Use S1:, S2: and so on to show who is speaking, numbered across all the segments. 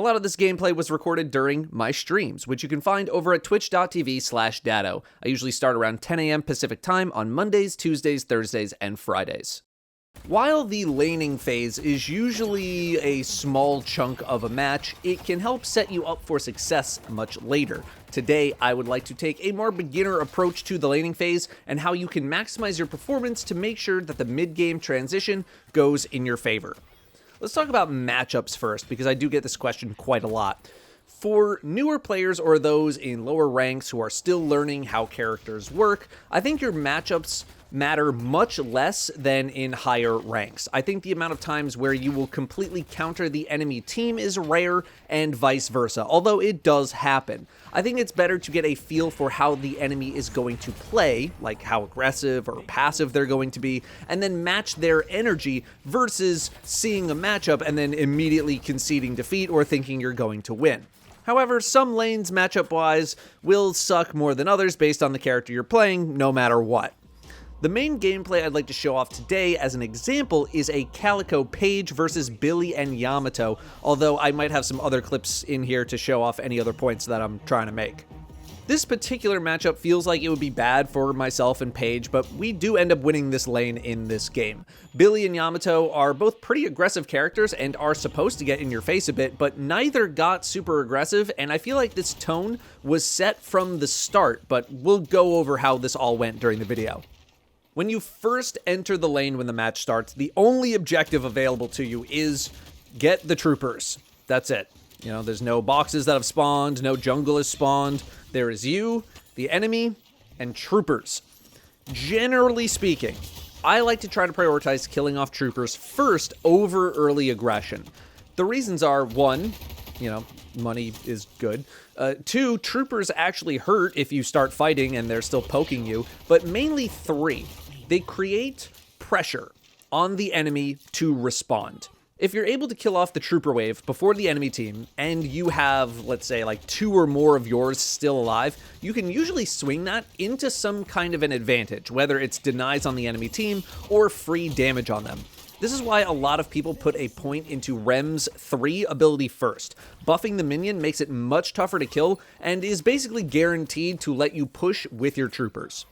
S1: A lot of this gameplay was recorded during my streams, which you can find over at twitch.tv/Dado. I usually start around 10 a.m. Pacific time on Mondays, Tuesdays, Thursdays, and Fridays. While the laning phase is usually a small chunk of a match, it can help set you up for success much later. Today, I would like to take a more beginner approach to the laning phase and how you can maximize your performance to make sure that the mid-game transition goes in your favor. Let's talk about matchups first, because I do get this question quite a lot. For newer players or those in lower ranks who are still learning how characters work, I think your matchups matter much less than in higher ranks. I think the amount of times where you will completely counter the enemy team is rare, and vice versa, although it does happen. I think it's better to get a feel for how the enemy is going to play, like how aggressive or passive they're going to be, and then match their energy versus seeing a matchup and then immediately conceding defeat or thinking you're going to win. However, some lanes matchup-wise will suck more than others based on the character you're playing, no matter what. The main gameplay I'd like to show off today as an example is a Calico Page versus Billy and Yamato, although I might have some other clips in here to show off any other points that I'm trying to make. This particular matchup feels like it would be bad for myself and Page, but we do end up winning this lane in this game. Billy and Yamato are both pretty aggressive characters and are supposed to get in your face a bit, but neither got super aggressive, and I feel like this tone was set from the start, but we'll go over how this all went during the video. When you first enter the lane when the match starts, the only objective available to you is get the troopers. That's it. You know, there's no boxes that have spawned, no jungle has spawned. There is you, the enemy, and troopers. Generally speaking, I like to try to prioritize killing off troopers first over early aggression. The reasons are, one, money is good. Two, troopers actually hurt if you start fighting and they're still poking you. But mainly three, they create pressure on the enemy to respond. If you're able to kill off the trooper wave before the enemy team, and you have, let's say, like 2 or more of yours still alive, you can usually swing that into some kind of an advantage, whether it's denies on the enemy team or free damage on them. This is why a lot of people put a point into Rem's 3 ability first. Buffing the minion makes it much tougher to kill and is basically guaranteed to let you push with your troopers.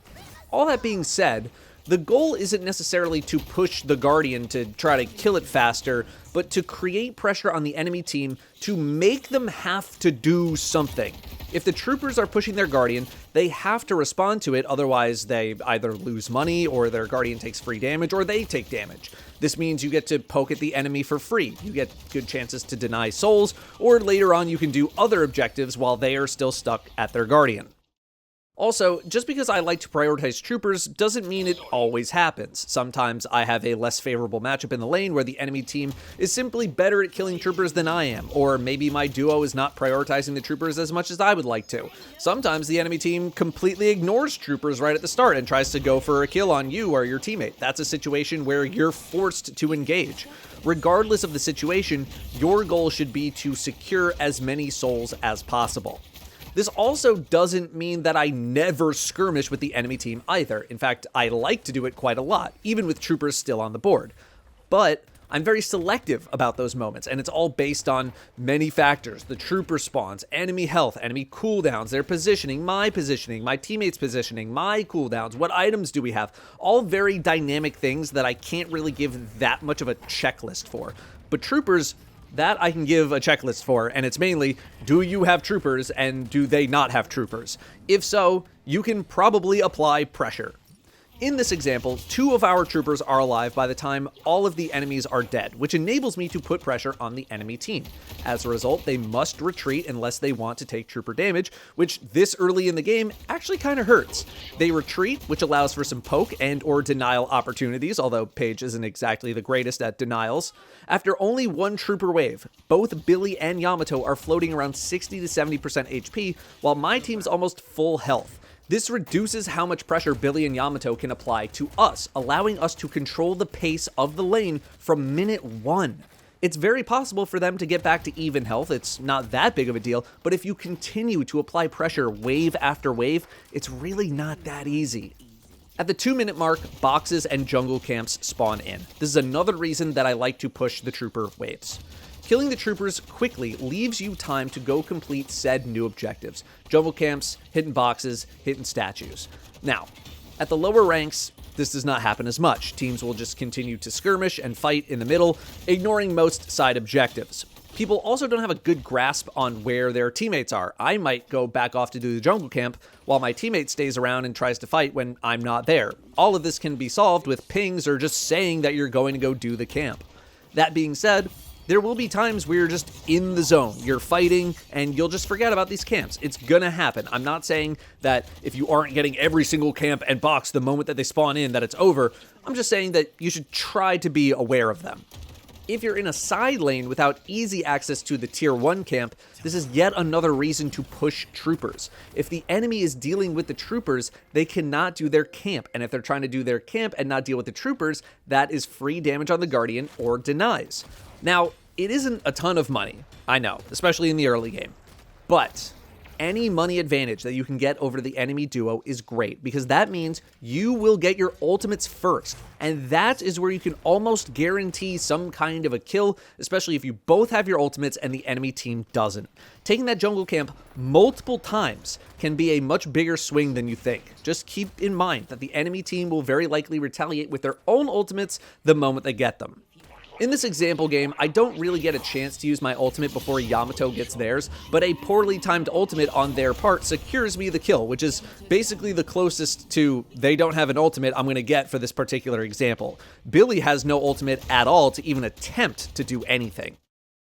S1: All that being said, the goal isn't necessarily to push the Guardian to try to kill it faster, but to create pressure on the enemy team to make them have to do something. If the troopers are pushing their Guardian, they have to respond to it, otherwise they either lose money, or their Guardian takes free damage, or they take damage. This means you get to poke at the enemy for free. You get good chances to deny souls, or later on you can do other objectives while they are still stuck at their Guardian. Also, just because I like to prioritize troopers doesn't mean it always happens. Sometimes I have a less favorable matchup in the lane where the enemy team is simply better at killing troopers than I am, or maybe my duo is not prioritizing the troopers as much as I would like to. Sometimes the enemy team completely ignores troopers right at the start and tries to go for a kill on you or your teammate. That's a situation where you're forced to engage. Regardless of the situation, your goal should be to secure as many souls as possible. This also doesn't mean that I never skirmish with the enemy team either. In fact, I like to do it quite a lot, even with troopers still on the board. But I'm very selective about those moments, and it's all based on many factors. The trooper spawns, enemy health, enemy cooldowns, their positioning, my teammates' positioning, my cooldowns, what items do we have? All very dynamic things that I can't really give that much of a checklist for. But troopers, that I can give a checklist for, and it's mainly, do you have troopers and do they not have troopers? If so, you can probably apply pressure. In this example, 2 of our troopers are alive by the time all of the enemies are dead, which enables me to put pressure on the enemy team. As a result, they must retreat unless they want to take trooper damage, which this early in the game actually kind of hurts. They retreat, which allows for some poke and or denial opportunities, although Paige isn't exactly the greatest at denials. After only 1 trooper wave, both Billy and Yamato are floating around 60 to 70% HP, while my team's almost full health. This reduces how much pressure Billy and Yamato can apply to us, allowing us to control the pace of the lane from minute 1. It's very possible for them to get back to even health. It's not that big of a deal, but if you continue to apply pressure wave after wave, it's really not that easy. At the 2-minute mark, boxes and jungle camps spawn in. This is another reason that I like to push the trooper waves. Killing the troopers quickly leaves you time to go complete said new objectives: jungle camps, hidden boxes, hidden statues. Now, at the lower ranks, this does not happen as much. Teams will just continue to skirmish and fight in the middle, ignoring most side objectives. People also don't have a good grasp on where their teammates are. I might go back off to do the jungle camp while my teammate stays around and tries to fight when I'm not there. All of this can be solved with pings or just saying that you're going to go do the camp. That being said, there will be times where you're just in the zone. You're fighting and you'll just forget about these camps. It's gonna happen. I'm not saying that if you aren't getting every single camp and box the moment that they spawn in that it's over. I'm just saying that you should try to be aware of them. If you're in a side lane without easy access to the tier 1 camp, this is yet another reason to push troopers. If the enemy is dealing with the troopers, they cannot do their camp. And if they're trying to do their camp and not deal with the troopers, that is free damage on the Guardian or denies. Now, it isn't a ton of money, I know, especially in the early game, but any money advantage that you can get over the enemy duo is great, because that means you will get your ultimates first, and that is where you can almost guarantee some kind of a kill, especially if you both have your ultimates and the enemy team doesn't. Taking that jungle camp multiple times can be a much bigger swing than you think. Just keep in mind that the enemy team will very likely retaliate with their own ultimates the moment they get them. In this example game, I don't really get a chance to use my ultimate before Yamato gets theirs, but a poorly timed ultimate on their part secures me the kill, which is basically the closest to they don't have an ultimate I'm going to get for this particular example. Billy has no ultimate at all to even attempt to do anything.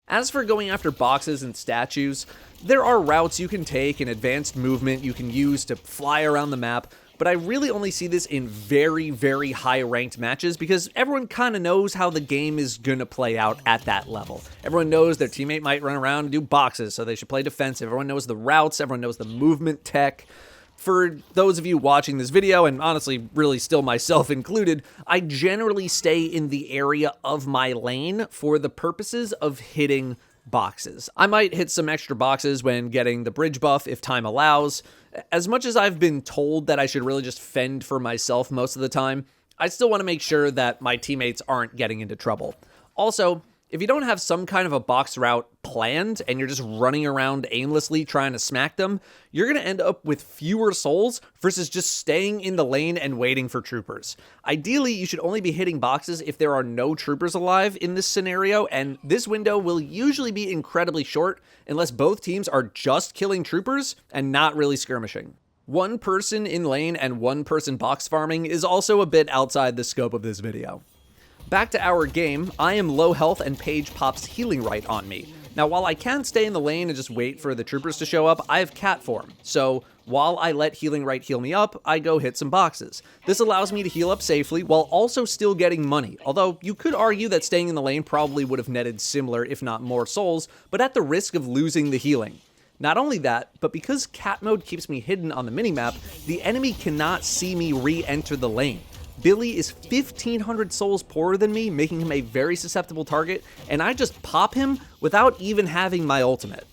S1: As for going after boxes and statues, there are routes you can take and advanced movement you can use to fly around the map, but I really only see this in very, very high-ranked matches because everyone kind of knows how the game is going to play out at that level. Everyone knows their teammate might run around and do boxes, so they should play defensive. Everyone knows the routes, everyone knows the movement tech. For those of you watching this video, and honestly, really still myself included, I generally stay in the area of my lane for the purposes of hitting boxes. I might hit some extra boxes when getting the bridge buff if time allows. As much as I've been told that I should really just fend for myself most of the time, I still want to make sure that my teammates aren't getting into trouble. Also, if you don't have some kind of a box route planned and you're just running around aimlessly trying to smack them, you're going to end up with fewer souls versus just staying in the lane and waiting for troopers. Ideally, you should only be hitting boxes if there are no troopers alive in this scenario, and this window will usually be incredibly short unless both teams are just killing troopers and not really skirmishing. One person in lane and one person box farming is also a bit outside the scope of this video. Back to our game, I am low health and Paige pops healing right on me. Now, while I can stay in the lane and just wait for the troopers to show up, I have cat form. So while I let healing right heal me up, I go hit some boxes. This allows me to heal up safely while also still getting money. Although you could argue that staying in the lane probably would have netted similar, if not more souls, but at the risk of losing the healing. Not only that, but because cat mode keeps me hidden on the minimap, the enemy cannot see me re-enter the lane. Billy is 1,500 souls poorer than me, making him a very susceptible target, and I just pop him without even having my ultimate.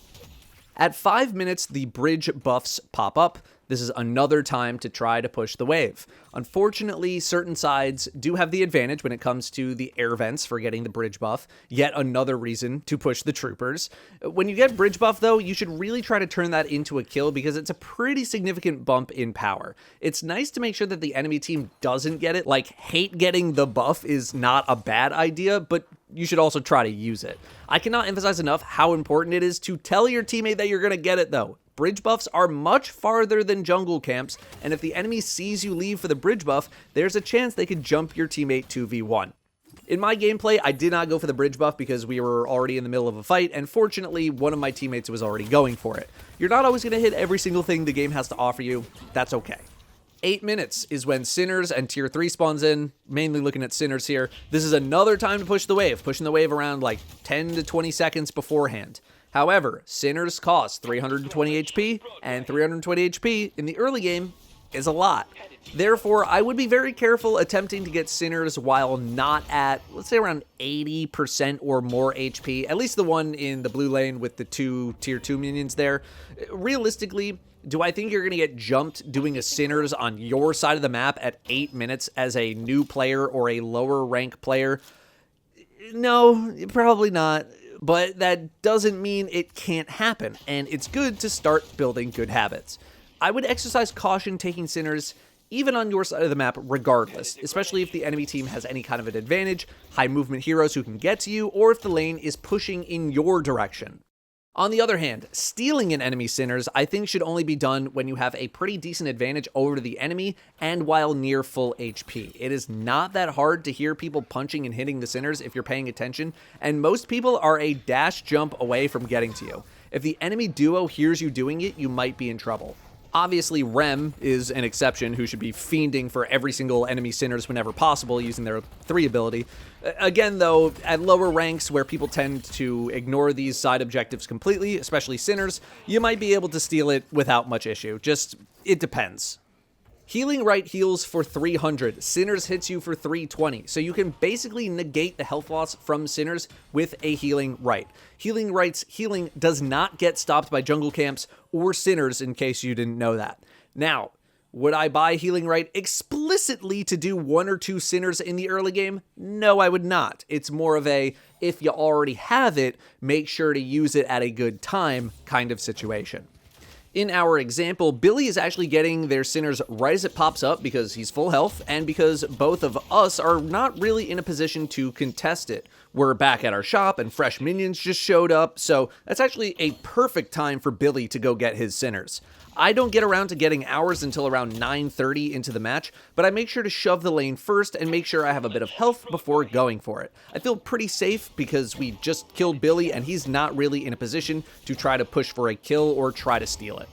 S1: At 5 minutes, the bridge buffs pop up. This is another time to try to push the wave. Unfortunately, certain sides do have the advantage when it comes to the air vents for getting the bridge buff, yet another reason to push the troopers. When you get bridge buff, though, you should really try to turn that into a kill because it's a pretty significant bump in power. It's nice to make sure that the enemy team doesn't get it. Like, hate getting the buff is not a bad idea, but you should also try to use it. I cannot emphasize enough how important it is to tell your teammate that you're going to get it, though. Bridge buffs are much farther than jungle camps, and if the enemy sees you leave for the bridge buff, there's a chance they could jump your teammate 2v1. In my gameplay, I did not go for the bridge buff because we were already in the middle of a fight, and fortunately, one of my teammates was already going for it. You're not always going to hit every single thing the game has to offer you. That's okay. 8 minutes is when Sinners and Tier 3 spawns in, mainly looking at Sinners here. This is another time to push the wave, pushing the wave around like 10 to 20 seconds beforehand. However, Sinners cost 320 HP, and 320 HP in the early game is a lot. Therefore, I would be very careful attempting to get Sinners while not at, let's say, around 80% or more HP, at least the one in the blue lane with the 2 Tier 2 minions there. Realistically, do I think you're going to get jumped doing a Sinners on your side of the map at 8 minutes as a new player or a lower rank player? No, probably not. but that doesn't mean it can't happen, and it's good to start building good habits. I would exercise caution taking Sinners even on your side of the map regardless, especially if the enemy team has any kind of an advantage, high movement heroes who can get to you, or if the lane is pushing in your direction. On the other hand, stealing an enemy Sinners I think should only be done when you have a pretty decent advantage over the enemy and while near full HP. It is not that hard to hear people punching and hitting the Sinners if you're paying attention, and most people are a dash jump away from getting to you. If the enemy duo hears you doing it, you might be in trouble. Obviously, Rem is an exception who should be fiending for every single enemy Sinners whenever possible using their 3 ability. Again, though, at lower ranks where people tend to ignore these side objectives completely, especially Sinners, you might be able to steal it without much issue. Just, it depends. Healing Right heals for 300, Sinners hits you for 320, so you can basically negate the health loss from Sinners with a Healing Right. Healing Right's healing does not get stopped by jungle camps or Sinners, in case you didn't know that. Now, would I buy Healing Right explicitly to do 1 or 2 Sinners in the early game? No, I would not. It's more of a, if you already have it, make sure to use it at a good time kind of situation. In our example, Billy is actually getting their Sinners right as it pops up because he's full health and because both of us are not really in a position to contest it. We're back at our shop and fresh minions just showed up, so that's actually a perfect time for Billy to go get his Sinners. I don't get around to getting ours until around 9:30 into the match, but I make sure to shove the lane first and make sure I have a bit of health before going for it. I feel pretty safe because we just killed Billy and he's not really in a position to try to push for a kill or try to steal it.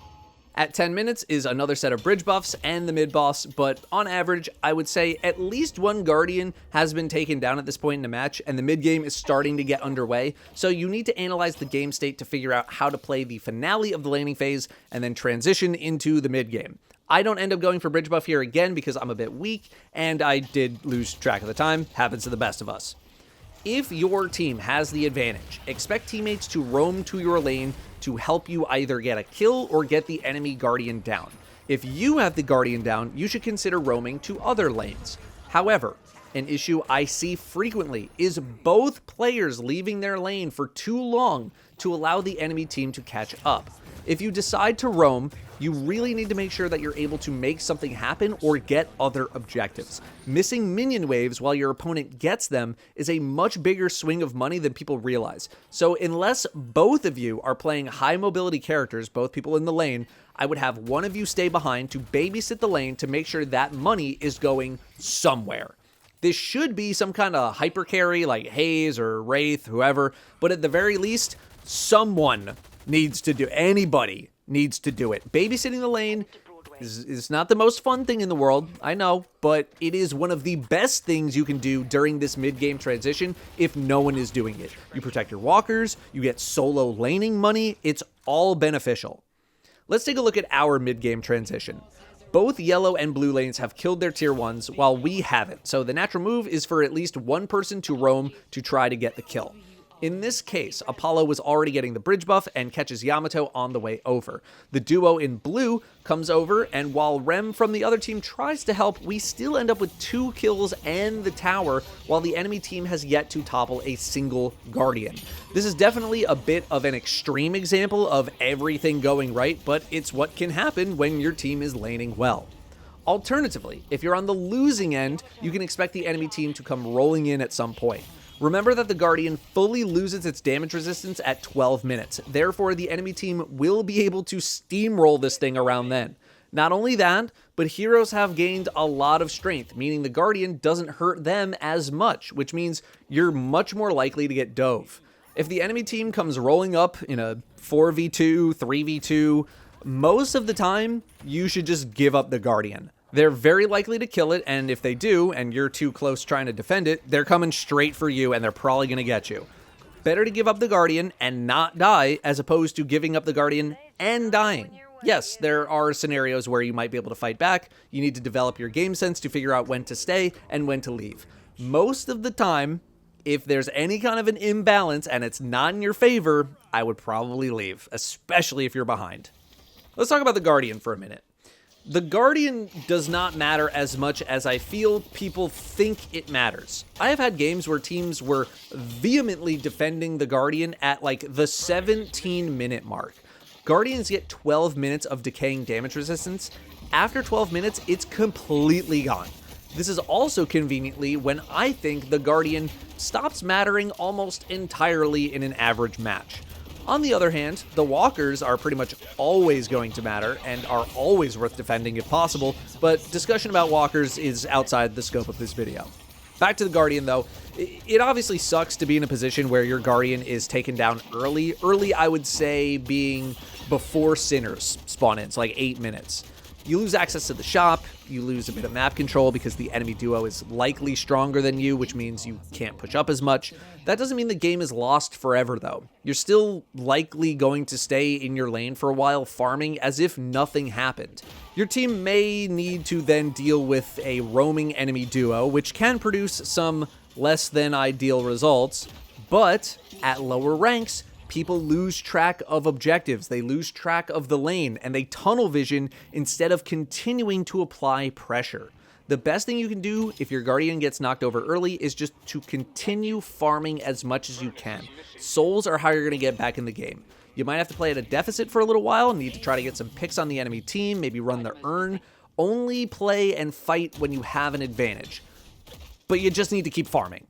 S1: At 10 minutes is another set of bridge buffs and the mid boss, but on average, I would say at least 1 Guardian has been taken down at this point in the match, and the mid game is starting to get underway, so you need to analyze the game state to figure out how to play the finale of the laning phase and then transition into the mid game. I don't end up going for bridge buff here again because I'm a bit weak, and I did lose track of the time. Happens to the best of us. If your team has the advantage, expect teammates to roam to your lane to help you either get a kill or get the enemy Guardian down. If you have the Guardian down, you should consider roaming to other lanes. However, an issue I see frequently is both players leaving their lane for too long to allow the enemy team to catch up. If you decide to roam, you really need to make sure that you're able to make something happen or get other objectives. Missing minion waves while your opponent gets them is a much bigger swing of money than people realize. So unless both of you are playing high mobility characters, both people in the lane, I would have one of you stay behind to babysit the lane to make sure that money is going somewhere. This should be some kind of hyper carry like Haze or Wraith, whoever, but at the very least, someone needs to do, anybody needs to do it. Babysitting the lane is not the most fun thing in the world, I know, but it is one of the best things you can do during this mid-game transition if no one is doing it. You protect your walkers, you get solo laning money, it's all beneficial. Let's take a look at our mid-game transition. Both yellow and blue lanes have killed their tier 1s while we haven't, so the natural move is for at least one person to roam to try to get the kill. In this case, Apollo was already getting the bridge buff and catches Yamato on the way over. The duo in blue comes over, and while Rem from the other team tries to help, we still end up with 2 kills and the tower, while the enemy team has yet to topple a single Guardian. This is definitely a bit of an extreme example of everything going right, but it's what can happen when your team is laning well. Alternatively, if you're on the losing end, you can expect the enemy team to come rolling in at some point. Remember that the Guardian fully loses its damage resistance at 12 minutes. Therefore, the enemy team will be able to steamroll this thing around then. Not only that, but heroes have gained a lot of strength, meaning the Guardian doesn't hurt them as much, which means you're much more likely to get dove. If the enemy team comes rolling up in a 4v2, 3v2, most of the time, you should just give up the Guardian. They're very likely to kill it, and if they do, and you're too close trying to defend it, they're coming straight for you, and they're probably going to get you. Better to give up the Guardian and not die, as opposed to giving up the Guardian and dying. Yes, there are scenarios where you might be able to fight back. You need to develop your game sense to figure out when to stay and when to leave. Most of the time, if there's any kind of an imbalance and it's not in your favor, I would probably leave, especially if you're behind. Let's talk about the Guardian for a minute. The Guardian does not matter as much as I feel people think it matters. I have had games where teams were vehemently defending the Guardian at like the 17-minute mark. Guardians get 12 minutes of decaying damage resistance. After 12 minutes, it's completely gone. This is also conveniently when I think the Guardian stops mattering almost entirely in an average match. On the other hand, the walkers are pretty much always going to matter and are always worth defending if possible, but discussion about walkers is outside the scope of this video. Back to the Guardian though, it obviously sucks to be in a position where your Guardian is taken down early. Early, I would say, being before Sinners spawn in, so like 8 minutes. You lose access to the shop, you lose a bit of map control because the enemy duo is likely stronger than you, which means you can't push up as much. That doesn't mean the game is lost forever though. You're still likely going to stay in your lane for a while farming as if nothing happened. Your team may need to then deal with a roaming enemy duo, which can produce some less than ideal results, but at lower ranks, people lose track of objectives, they lose track of the lane, and they tunnel vision instead of continuing to apply pressure. The best thing you can do if your Guardian gets knocked over early is just to continue farming as much as you can. Souls are how you're going to get back in the game. You might have to play at a deficit for a little while, need to try to get some picks on the enemy team, maybe run the urn. Only play and fight when you have an advantage. But you just need to keep farming.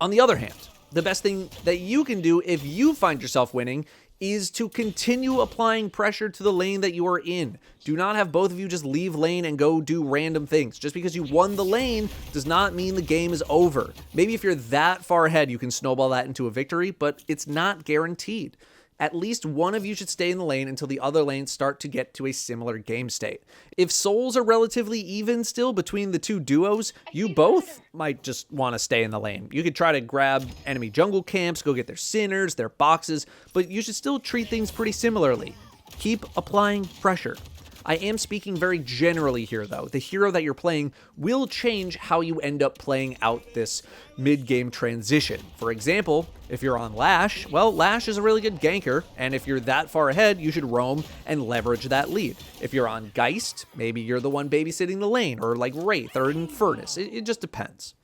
S1: On the other hand, the best thing that you can do if you find yourself winning is to continue applying pressure to the lane that you are in. Do not have both of you just leave lane and go do random things. Just because you won the lane does not mean the game is over. Maybe if you're that far ahead, you can snowball that into a victory, but it's not guaranteed. At least one of you should stay in the lane until the other lanes start to get to a similar game state. If souls are relatively even still between the two duos, you both might just want to stay in the lane. You could try to grab enemy jungle camps, go get their sinners, their boxes, but you should still treat things pretty similarly. Keep applying pressure. I am speaking very generally here though. The hero that you're playing will change how you end up playing out this mid-game transition. For example, if you're on Lash, well, Lash is a really good ganker, and if you're that far ahead, you should roam and leverage that lead. If you're on Geist, maybe you're the one babysitting the lane, or like Wraith or Infernus. It just depends.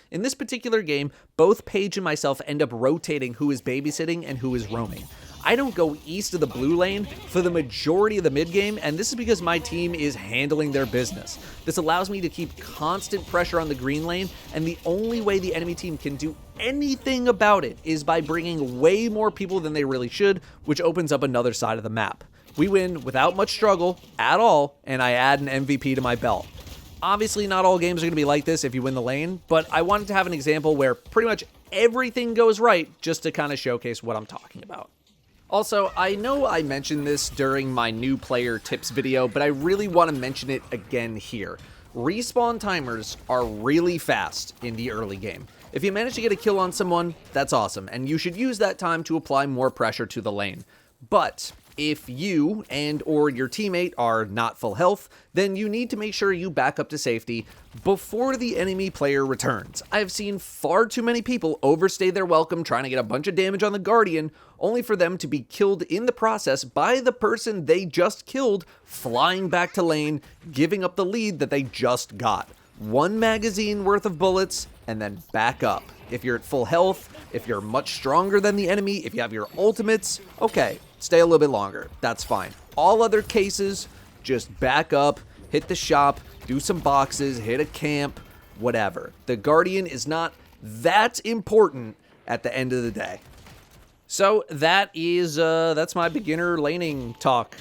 S1: In this particular game, both Paige and myself end up rotating who is babysitting and who is roaming. I don't go east of the blue lane for the majority of the mid game, and this is because my team is handling their business. This allows me to keep constant pressure on the green lane, and the only way the enemy team can do anything about it is by bringing way more people than they really should, which opens up another side of the map. We win without much struggle at all, and I add an MVP to my belt. Obviously, not all games are going to be like this if you win the lane, but I wanted to have an example where pretty much everything goes right just to kind of showcase what I'm talking about. Also, I know I mentioned this during my new player tips video, but I really want to mention it again here. Respawn timers are really fast in the early game. If you manage to get a kill on someone, that's awesome, and you should use that time to apply more pressure to the lane. But if you and or your teammate are not full health, then you need to make sure you back up to safety before the enemy player returns. I've seen far too many people overstay their welcome trying to get a bunch of damage on the Guardian, only for them to be killed in the process by the person they just killed, flying back to lane, giving up the lead that they just got. One magazine worth of bullets, and then back up. If you're at full health, if you're much stronger than the enemy, if you have your ultimates, okay, stay a little bit longer. That's fine. All other cases, just back up, hit the shop, do some boxes, hit a camp, whatever. The Guardian is not that important at the end of the day. So that's my beginner laning talk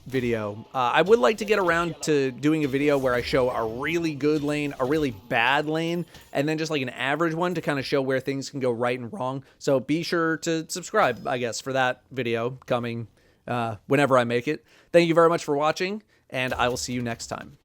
S1: video. I would like to get around to doing a video where I show a really good lane, a really bad lane, and then just like an average one to kind of show where things can go right and wrong. So be sure to subscribe, I guess, for that video coming whenever I make it. Thank you very much for watching, and I will see you next time.